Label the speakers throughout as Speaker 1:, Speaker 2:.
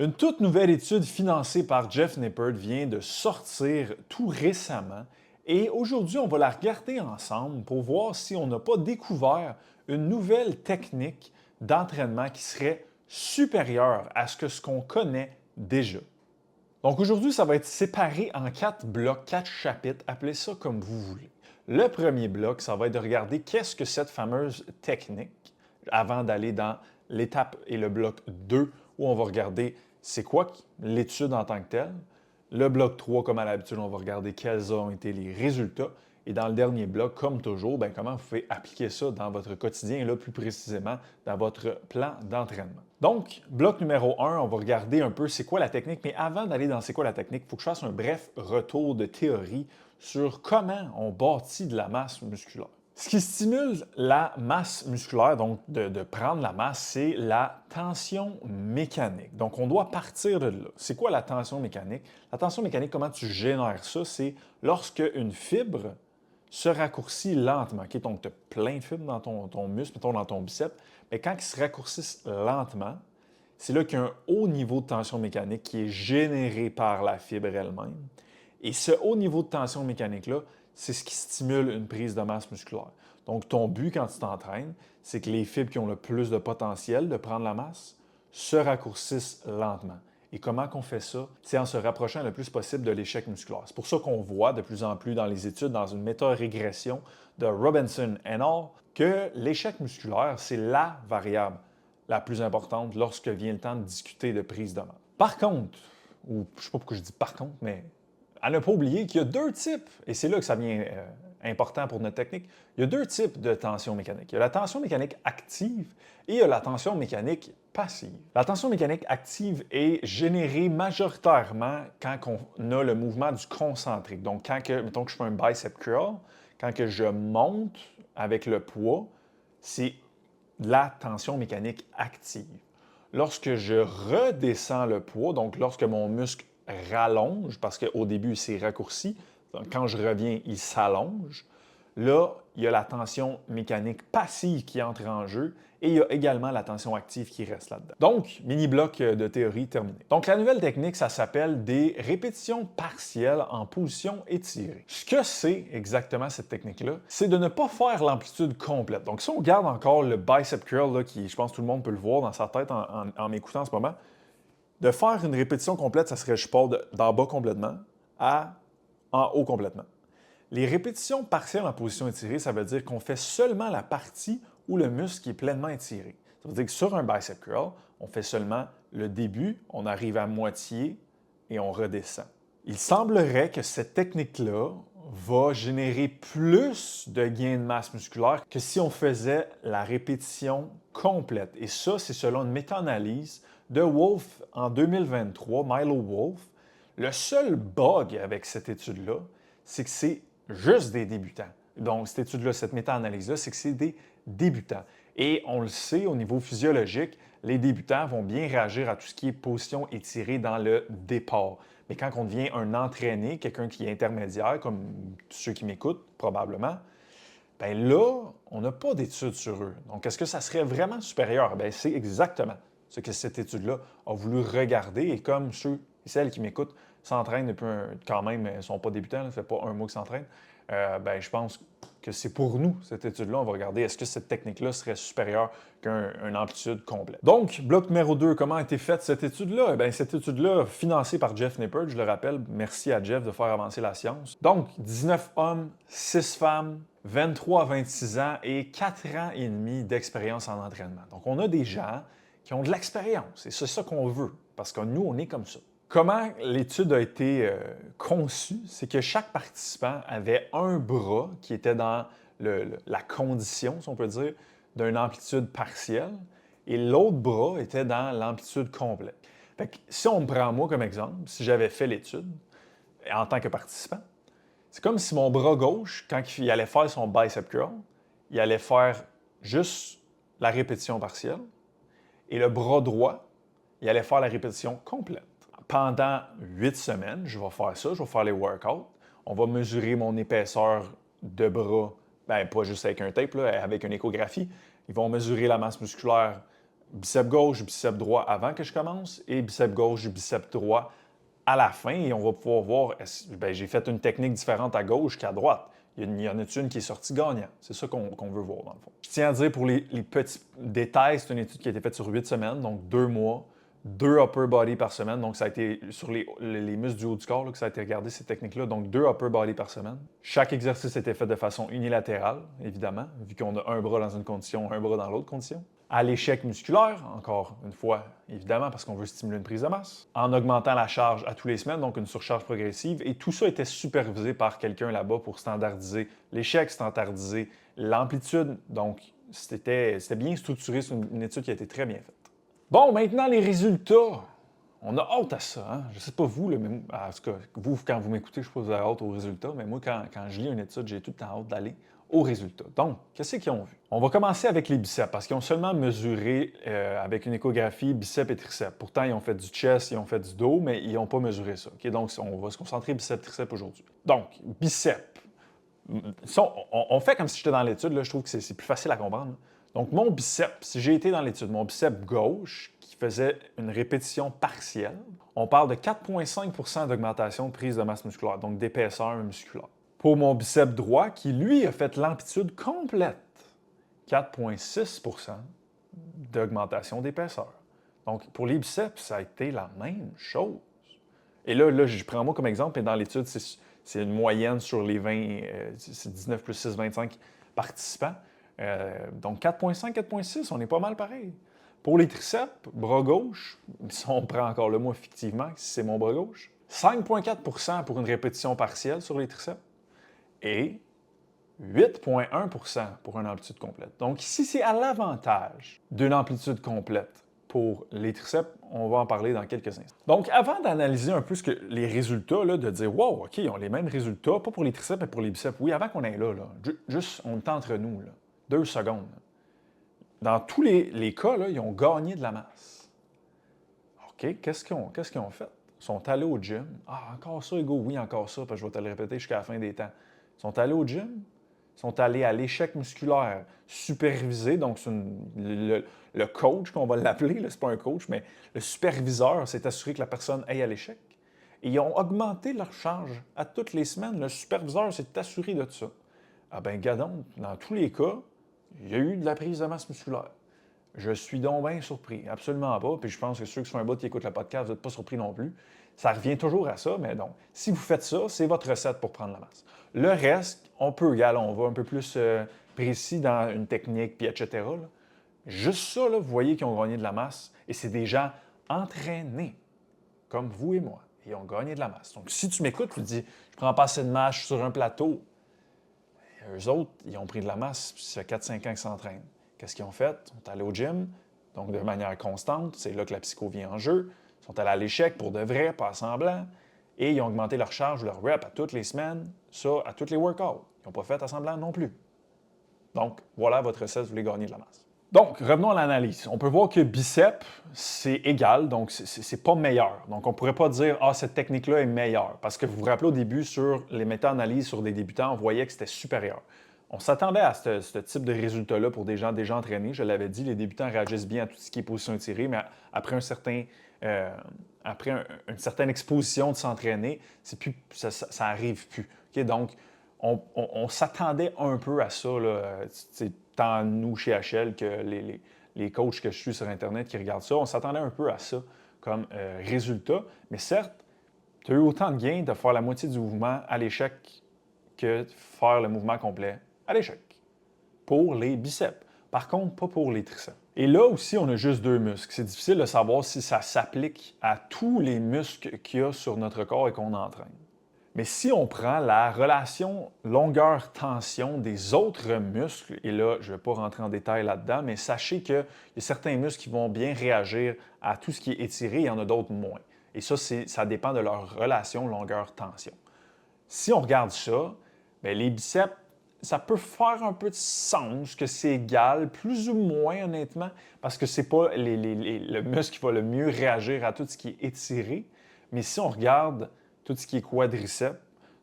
Speaker 1: Une toute nouvelle étude financée par Jeff Nippard vient de sortir tout récemment et aujourd'hui, on va la regarder ensemble pour voir si on n'a pas découvert une nouvelle technique d'entraînement qui serait supérieure à ce qu'on connaît déjà. Donc aujourd'hui, ça va être séparé en 4 blocs, 4 chapitres, appelez ça comme vous voulez. Le premier bloc, ça va être de regarder qu'est-ce que cette fameuse technique, avant d'aller dans l'étape et le bloc 2, où on va regarder c'est quoi l'étude en tant que telle. Le bloc 3, comme à l'habitude, on va regarder quels ont été les résultats. Et dans le dernier bloc, comme toujours, comment vous pouvez appliquer ça dans votre quotidien et là, plus précisément, dans votre plan d'entraînement. Donc, bloc numéro 1, on va regarder un peu c'est quoi la technique. Mais avant d'aller dans c'est quoi la technique, il faut que je fasse un bref retour de théorie sur comment on bâtit de la masse musculaire. Ce qui stimule la masse musculaire, donc de prendre la masse, c'est la tension mécanique. Donc, on doit partir de là. C'est quoi la tension mécanique? La tension mécanique, comment tu génères ça? C'est lorsque une fibre se raccourcit lentement. Okay? Donc, tu as plein de fibres dans ton muscle, mettons dans ton biceps, mais quand ils se raccourcissent lentement, c'est là qu'il y a un haut niveau de tension mécanique qui est généré par la fibre elle-même. Et ce haut niveau de tension mécanique-là, c'est ce qui stimule une prise de masse musculaire. Donc, ton but quand tu t'entraînes, c'est que les fibres qui ont le plus de potentiel de prendre la masse se raccourcissent lentement. Et comment qu'on fait ça? C'est en se rapprochant le plus possible de l'échec musculaire. C'est pour ça qu'on voit de plus en plus dans les études, dans une méta-régression de Robinson et al., que l'échec musculaire, c'est la variable la plus importante lorsque vient le temps de discuter de prise de masse. Par contre, ou je ne sais pas pourquoi je dis par contre, mais à ne pas oublier qu'il y a deux types, et c'est là que ça devient important pour notre technique, il y a deux types de tension mécanique. Il y a la tension mécanique active et il y a la tension mécanique passive. La tension mécanique active est générée majoritairement quand on a le mouvement du concentrique. Donc, mettons que je fais un bicep curl, quand que je monte avec le poids, c'est la tension mécanique active. Lorsque je redescends le poids, donc lorsque mon muscle rallonge, parce qu'au début, il s'est raccourci, donc quand je reviens, il s'allonge, là, il y a la tension mécanique passive qui entre en jeu et il y a également la tension active qui reste là-dedans. Donc, mini-bloc de théorie terminé. Donc, la nouvelle technique, ça s'appelle des répétitions partielles en position étirée. Ce que c'est exactement cette technique-là, c'est de ne pas faire l'amplitude complète. Donc, si on regarde encore le bicep curl, là, qui, je pense que tout le monde peut le voir dans sa tête en m'écoutant en ce moment, de faire une répétition complète, ça serait je pars d'en bas complètement à en haut complètement. Les répétitions partielles en position étirée, ça veut dire qu'on fait seulement la partie où le muscle est pleinement étiré. Ça veut dire que sur un bicep curl, on fait seulement le début, on arrive à moitié et on redescend. Il semblerait que cette technique-là va générer plus de gains de masse musculaire que si on faisait la répétition complète. Et ça, c'est selon une méta-analyse de Wolf en 2023, Milo Wolf. Le seul bug avec cette étude-là, c'est que c'est juste des débutants. Donc, cette étude-là, cette méta-analyse-là, c'est que c'est des débutants. Et on le sait, au niveau physiologique, les débutants vont bien réagir à tout ce qui est position étirée dans le départ. Mais quand on devient un entraîné, quelqu'un qui est intermédiaire, comme ceux qui m'écoutent probablement, bien là, on n'a pas d'études sur eux. Donc, est-ce que ça serait vraiment supérieur? Bien, c'est exactement ce que cette étude-là a voulu regarder. Et comme ceux et celles qui m'écoutent s'entraînent depuis quand même, ils ne sont pas débutants, ça fait pas un mois qu'ils s'entraînent, je pense que c'est pour nous, cette étude-là. On va regarder est-ce que cette technique-là serait supérieure qu'une amplitude complète. Donc, bloc numéro 2, comment a été faite cette étude-là? Cette étude-là, financée par Jeff Nippard, je le rappelle, merci à Jeff de faire avancer la science. Donc, 19 hommes, 6 femmes, 23 à 26 ans et 4 ans et demi d'expérience en entraînement. Donc, on a des gens qui ont de l'expérience et c'est ça qu'on veut parce que nous, on est comme ça. Comment l'étude a été conçue, c'est que chaque participant avait un bras qui était dans la condition, si on peut dire, d'une amplitude partielle et l'autre bras était dans l'amplitude complète. Fait que, si on me prend moi comme exemple, si j'avais fait l'étude en tant que participant, c'est comme si mon bras gauche, quand il allait faire son bicep curl, il allait faire juste la répétition partielle et le bras droit, il allait faire la répétition complète. Pendant 8 semaines, je vais faire ça, je vais faire les workouts. On va mesurer mon épaisseur de bras, pas juste avec un tape, là, avec une échographie. Ils vont mesurer la masse musculaire Biceps gauche, biceps droit avant que je commence et biceps gauche, biceps droit à la fin. Et on va pouvoir voir, j'ai fait une technique différente à gauche qu'à droite. Il y en a une qui est sortie gagnant. C'est ça qu'on veut voir dans le fond. Je tiens à dire pour les petits détails, c'est une étude qui a été faite sur 8 semaines, donc 2 mois, 2 upper body par semaine. Donc ça a été sur les muscles du haut du corps là, que ça a été regardé, ces techniques-là. Donc 2 upper body par semaine. Chaque exercice était fait de façon unilatérale, évidemment, vu qu'on a un bras dans une condition, un bras dans l'autre condition. À l'échec musculaire, encore une fois, évidemment, parce qu'on veut stimuler une prise de masse, en augmentant la charge à tous les semaines, donc une surcharge progressive, et tout ça était supervisé par quelqu'un là-bas pour standardiser l'échec, standardiser l'amplitude, donc c'était bien structuré, c'est une étude qui a été très bien faite. Bon, maintenant les résultats. On a hâte à ça, hein? Je ne sais pas vous, là, mais en tout cas, vous, quand vous m'écoutez, je ne sais pas si vous avez hâte aux résultats, mais moi, quand je lis une étude, j'ai tout le temps hâte d'aller aux résultats. Donc, qu'est-ce qu'ils ont vu? On va commencer avec les biceps, parce qu'ils ont seulement mesuré avec une échographie biceps et triceps. Pourtant, ils ont fait du chest, ils ont fait du dos, mais ils n'ont pas mesuré ça. Okay? Donc, on va se concentrer biceps, triceps aujourd'hui. Donc, biceps. On fait comme si j'étais dans l'étude, là, je trouve que c'est plus facile à comprendre. Donc, mon biceps, si j'ai été dans l'étude, mon biceps gauche, qui faisait une répétition partielle, on parle de 4,5 d'augmentation de prise de masse musculaire, donc d'épaisseur musculaire. Pour mon biceps droit, qui lui a fait l'amplitude complète, 4,6 d'augmentation d'épaisseur. Donc, pour les biceps, ça a été la même chose. Et là je prends moi comme exemple, et dans l'étude, c'est une moyenne sur les 20, c'est 19 plus 6, 25 participants. Donc 4,5, 4,6, on est pas mal pareil. Pour les triceps, bras gauche, si on prend encore le mot fictivement, si c'est mon bras gauche, 5,4 pour une répétition partielle sur les triceps et 8,1 pour une amplitude complète. Donc ici, c'est à l'avantage d'une amplitude complète. Pour les triceps, on va en parler dans quelques instants. Donc, avant d'analyser un peu les résultats, là, de dire « Wow, OK, ils ont les mêmes résultats, pas pour les triceps, mais pour les biceps. » Oui, avant qu'on aille là, juste, on est entre nous, là, 2 secondes. Là. Dans tous les cas, là, ils ont gagné de la masse. OK, qu'est-ce qu'ils ont fait? Ils sont allés au gym. Ah, encore ça, Hugo? Oui, encore ça, parce que je vais te le répéter jusqu'à la fin des temps. Ils sont allés au gym, ils sont allés à l'échec musculaire supervisé, donc c'est le coach qu'on va l'appeler, ce n'est pas un coach, mais le superviseur s'est assuré que la personne aille à l'échec. Et ils ont augmenté leur charge à toutes les semaines. Le superviseur s'est assuré de ça. Ah ben, gadon, dans tous les cas, il y a eu de la prise de masse musculaire. Je suis donc bien surpris, absolument pas. Puis je pense que ceux qui sont un bout qui écoutent le podcast, vous n'êtes pas surpris non plus. Ça revient toujours à ça, mais donc, si vous faites ça, c'est votre recette pour prendre la masse. Le reste, on peut y aller, on va un peu plus précis dans une technique, puis etc. Là. Juste ça, là, vous voyez qu'ils ont gagné de la masse, et c'est des gens entraînés, comme vous et moi, et ils ont gagné de la masse. Donc, si tu m'écoutes, tu te dis, je prends pas assez de masse sur un plateau. Eux autres, ils ont pris de la masse, puis ça fait 4-5 ans qu'ils s'entraînent. Qu'est-ce qu'ils ont fait? Ils sont allés au gym, donc de manière constante, c'est là que la psycho vient en jeu. Ils sont allés à l'échec pour de vrai, pas à semblant, et ils ont augmenté leur charge, leur rep à toutes les semaines, ça à tous les workouts. Ils n'ont pas fait à semblant non plus. Donc, voilà votre recette, vous voulez gagner de la masse. Donc, revenons à l'analyse. On peut voir que biceps, c'est égal, donc c'est pas meilleur. Donc, on ne pourrait pas dire « Ah, cette technique-là est meilleure », parce que vous vous rappelez au début, sur les méta-analyses sur des débutants, on voyait que c'était supérieur. On s'attendait à ce type de résultat-là pour des gens déjà entraînés. Je l'avais dit, les débutants réagissent bien à tout ce qui est position étirée, mais après une certaine exposition de s'entraîner, ça n'arrive plus. Okay? Donc, on s'attendait un peu à ça, là, tant nous chez HL que les coachs que je suis sur Internet qui regardent ça. On s'attendait un peu à ça comme résultat. Mais certes, tu as eu autant de gains de faire la moitié du mouvement à l'échec que de faire le mouvement complet à l'échec. Pour les biceps. Par contre, pas pour les triceps. Et là aussi, on a juste 2 muscles. C'est difficile de savoir si ça s'applique à tous les muscles qu'il y a sur notre corps et qu'on entraîne. Mais si on prend la relation longueur-tension des autres muscles, et là, je ne vais pas rentrer en détail là-dedans, mais sachez qu'il y a certains muscles qui vont bien réagir à tout ce qui est étiré, il y en a d'autres moins. Et ça dépend de leur relation longueur-tension. Si on regarde ça, bien, les biceps, ça peut faire un peu de sens que c'est égal, plus ou moins honnêtement, parce que ce n'est pas le muscle qui va le mieux réagir à tout ce qui est étiré. Mais si on regarde tout ce qui est quadriceps,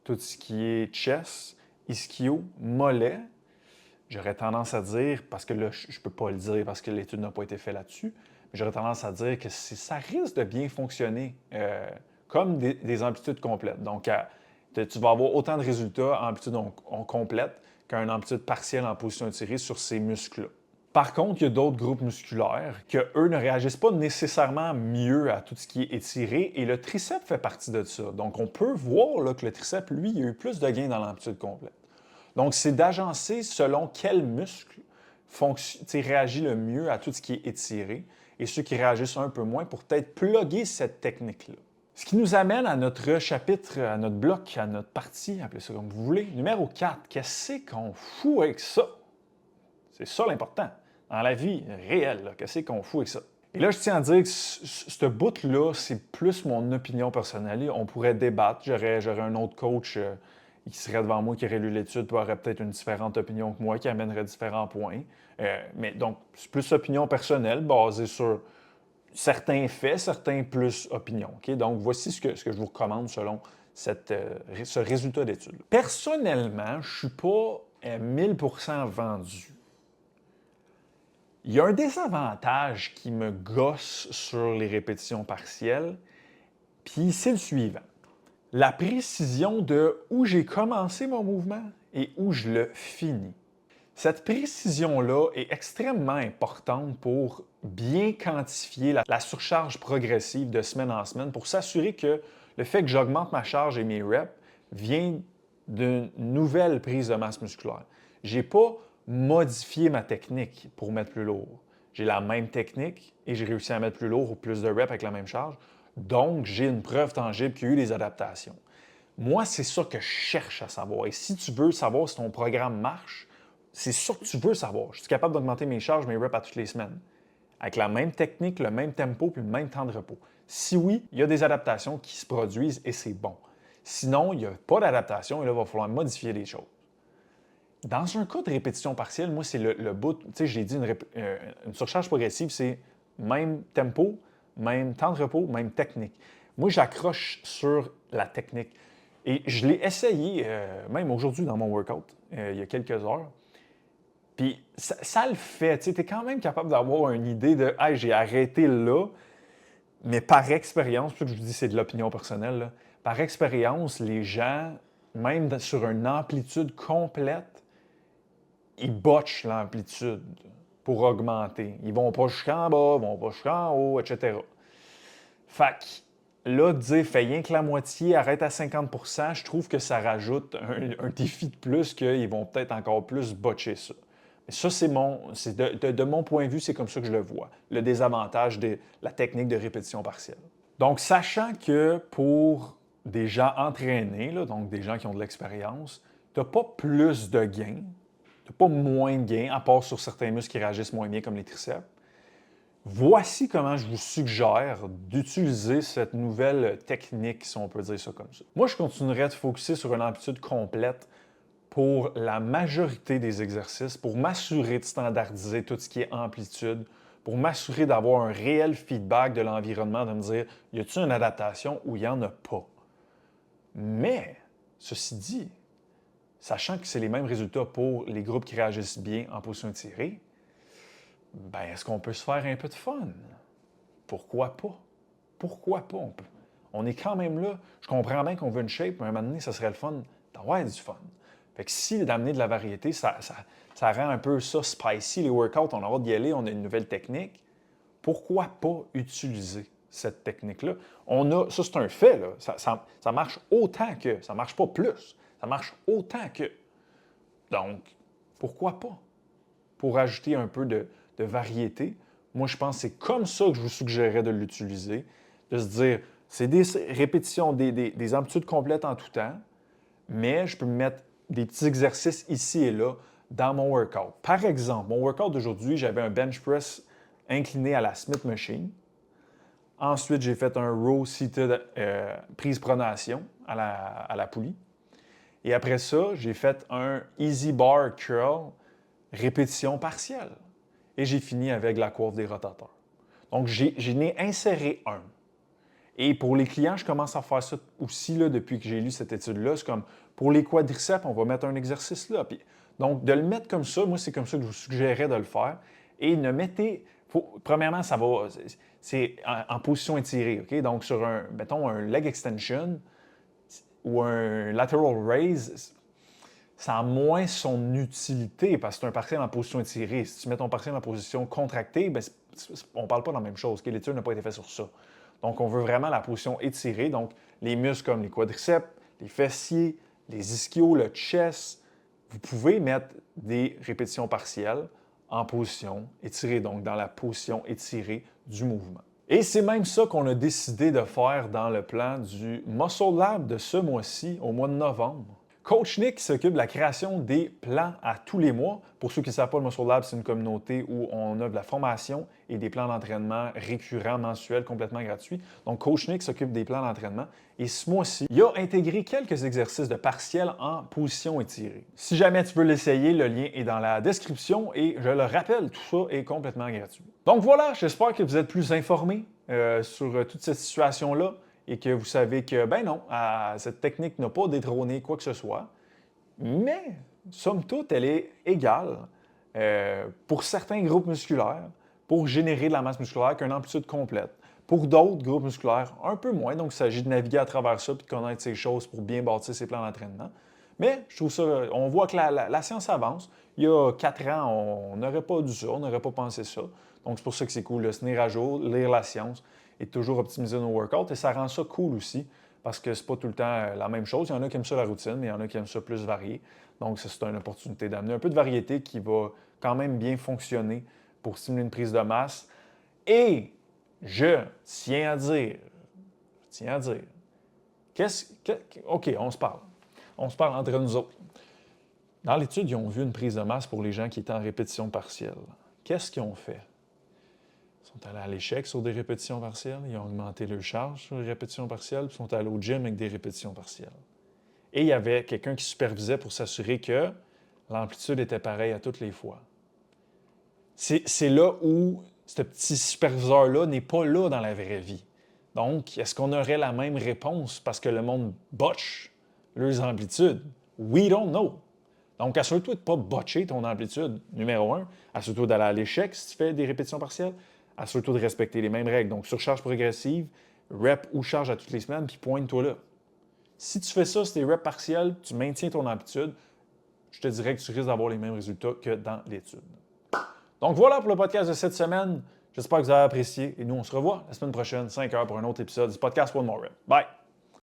Speaker 1: tout ce qui est chest, ischio, mollet, j'aurais tendance à dire, parce que là, je ne peux pas le dire parce que l'étude n'a pas été faite là-dessus, mais j'aurais tendance à dire que ça risque de bien fonctionner comme des amplitudes complètes. Donc, tu vas avoir autant de résultats en amplitude complète qu'un amplitude partielle en position étirée sur ces muscles-là. Par contre, il y a d'autres groupes musculaires qui, eux, ne réagissent pas nécessairement mieux à tout ce qui est étiré, et le triceps fait partie de ça. Donc, on peut voir là, que le triceps, lui, il a eu plus de gains dans l'amplitude complète. Donc, c'est d'agencer selon quel muscle réagit le mieux à tout ce qui est étiré et ceux qui réagissent un peu moins pour peut-être plugger cette technique-là. Ce qui nous amène à notre chapitre, à notre bloc, à notre partie, appelez ça comme vous voulez. Numéro 4, qu'est-ce qu'on fout avec ça? C'est ça l'important. Dans la vie réelle, qu'est-ce qu'on fout avec ça? Et là, je tiens à dire que ce bout-là, c'est plus mon opinion personnelle. On pourrait débattre. J'aurais un autre coach qui serait devant moi, qui aurait lu l'étude, qui aurait peut-être une différente opinion que moi, qui amènerait différents points. Mais donc, c'est plus opinion personnelle, basée sur certains faits, certains plus opinions. Okay? Donc, voici ce que je vous recommande selon ce résultat d'étude. Personnellement, je ne suis pas à 1000% vendu. Il y a un désavantage qui me gosse sur les répétitions partielles, puis c'est le suivant. La précision de où j'ai commencé mon mouvement et où je le finis. Cette précision-là est extrêmement importante pour bien quantifier la surcharge progressive de semaine en semaine, pour s'assurer que le fait que j'augmente ma charge et mes reps vient d'une nouvelle prise de masse musculaire. Je n'ai pas modifié ma technique pour mettre plus lourd. J'ai la même technique et j'ai réussi à mettre plus lourd ou plus de reps avec la même charge. Donc, j'ai une preuve tangible qu'il y a eu des adaptations. Moi, c'est ça que je cherche à savoir. Et si tu veux savoir si ton programme marche, c'est ça que tu veux savoir. Je suis capable d'augmenter mes charges, mes reps à toutes les semaines, avec la même technique, le même tempo puis le même temps de repos. Si oui, il y a des adaptations qui se produisent et c'est bon. Sinon, il n'y a pas d'adaptation et là, il va falloir modifier les choses. Dans un cas de répétition partielle, moi, c'est le bout, tu sais, j'ai dit une surcharge progressive, c'est même tempo, même temps de repos, même technique. Moi, j'accroche sur la technique. Et je l'ai essayé, même aujourd'hui dans mon workout, il y a quelques heures. Puis ça le fait, tu es quand même capable d'avoir une idée de « Hey, j'ai arrêté là », mais par expérience, puis je vous dis c'est de l'opinion personnelle, là, par expérience, les gens, même sur une amplitude complète, ils botchent l'amplitude pour augmenter. Ils vont pas jusqu'en bas, ils vont pas jusqu'en haut, etc. Fait que là, dire « fais rien que la moitié, arrête à 50%, je trouve que ça rajoute un défi de plus qu'ils vont peut-être encore plus botcher ça. Mais ça, c'est de mon point de vue, c'est comme ça que je le vois. Le désavantage de la technique de répétition partielle. Donc, sachant que pour des gens entraînés, là, donc des gens qui ont de l'expérience, tu n'as pas plus de gains, tu n'as pas moins de gains, à part sur certains muscles qui réagissent moins bien, comme les triceps. Voici comment je vous suggère d'utiliser cette nouvelle technique, si on peut dire ça comme ça. Moi, je continuerai de focusser sur une amplitude complète pour la majorité des exercices, pour m'assurer de standardiser tout ce qui est amplitude, pour m'assurer d'avoir un réel feedback de l'environnement, de me dire, y a-t-il une adaptation ou il n'y en a pas? Mais, ceci dit, sachant que c'est les mêmes résultats pour les groupes qui réagissent bien en position étirée, ben, est-ce qu'on peut se faire un peu de fun? Pourquoi pas? Pourquoi pas? On est quand même là. Je comprends bien qu'on veut une shape, mais à un moment donné, ça serait le fun d'avoir du fun. Fait que si d'amener de la variété, ça rend un peu ça spicy, les workouts, on a hâte d'y aller, on a une nouvelle technique. Pourquoi pas utiliser cette technique-là? Ça, c'est un fait, là. Ça marche autant que, ça marche pas plus, ça marche autant que. Donc, pourquoi pas? Pour ajouter un peu de variété, moi, je pense que c'est comme ça que je vous suggérerais de l'utiliser, de se dire, c'est des répétitions, des amplitudes complètes en tout temps, mais je peux me mettre des petits exercices ici et là dans mon workout. Par exemple, mon workout d'aujourd'hui, j'avais un bench press incliné à la Smith Machine. Ensuite, j'ai fait un row seated prise pronation à la poulie. Et après ça, j'ai fait un easy bar curl répétition partielle. Et j'ai fini avec la coiffe des rotateurs. Donc, j'en ai inséré un. Et pour les clients, je commence à faire ça aussi là, depuis que j'ai lu cette étude-là. C'est comme, pour les quadriceps, on va mettre un exercice là. Puis, Donc, de le mettre comme ça, moi, c'est comme ça que je vous suggérerais de le faire. Et ne mettez... premièrement, ça va... C'est en position étirée, OK? Donc, sur mettons, un leg extension ou un lateral raise, ça a moins son utilité parce que c'est un partiel en position étirée. Si tu mets ton partiel en position contractée, bien, on ne parle pas de la même chose. L'étude n'a pas été faite sur ça. Donc, on veut vraiment la position étirée. Donc, les muscles comme les quadriceps, les fessiers, les ischios, le chest, vous pouvez mettre des répétitions partielles en position étirée, donc dans la position étirée du mouvement. Et c'est même ça qu'on a décidé de faire dans le plan du Muscle Lab de ce mois-ci, au mois de novembre. Coach Nick s'occupe de la création des plans à tous les mois. Pour ceux qui ne savent pas, le Muscle Lab, c'est une communauté où on a de la formation et des plans d'entraînement récurrents, mensuels, complètement gratuits. Donc, Coach Nick s'occupe des plans d'entraînement. Et ce mois-ci, il a intégré quelques exercices de partiel en position étirée. Si jamais tu veux l'essayer, le lien est dans la description et je le rappelle, tout ça est complètement gratuit. Donc voilà, j'espère que vous êtes plus informés sur toute cette situation-là et que vous savez que, ben non, cette technique n'a pas détrôné quoi que ce soit, mais, somme toute, elle est égale pour certains groupes musculaires pour générer de la masse musculaire qu'une amplitude complète. Pour d'autres groupes musculaires, un peu moins, donc il s'agit de naviguer à travers ça et de connaître ces choses pour bien bâtir ses plans d'entraînement. Mais je trouve ça, on voit que la science avance. Il y a 4 ans, on n'aurait pas dû ça, on n'aurait pas pensé ça. Donc c'est pour ça que c'est cool de se tenir à jour, lire la science et toujours optimiser nos workouts. Et ça rend ça cool aussi parce que c'est pas tout le temps la même chose. Il y en a qui aiment ça la routine, mais il y en a qui aiment ça plus varié. Donc ça, c'est une opportunité d'amener un peu de variété qui va quand même bien fonctionner pour stimuler une prise de masse. Et je tiens à dire, OK, on se parle. On se parle entre nous autres. Dans l'étude, ils ont vu une prise de masse pour les gens qui étaient en répétition partielle. Qu'est-ce qu'ils ont fait? Ils sont allés à l'échec sur des répétitions partielles, ils ont augmenté leur charge sur les répétitions partielles, puis ils sont allés au gym avec des répétitions partielles. Et il y avait quelqu'un qui supervisait pour s'assurer que l'amplitude était pareille à toutes les fois. C'est là où ce petit superviseur-là n'est pas là dans la vraie vie. Donc, est-ce qu'on aurait la même réponse parce que le monde botche leurs amplitudes? We don't know. Donc, assure-toi de ne pas botcher ton amplitude, numéro 1. Assure-toi d'aller à l'échec si tu fais des répétitions partielles. Assure-toi de respecter les mêmes règles. Donc, surcharge progressive, rep ou charge à toutes les semaines, puis pointe-toi là. Si tu fais ça, si tes reps partiels, tu maintiens ton amplitude, je te dirais que tu risques d'avoir les mêmes résultats que dans l'étude. Donc, voilà pour le podcast de cette semaine. J'espère que vous avez apprécié et nous, on se revoit la semaine prochaine, 5 heures, pour un autre épisode du podcast One More Rep. Bye!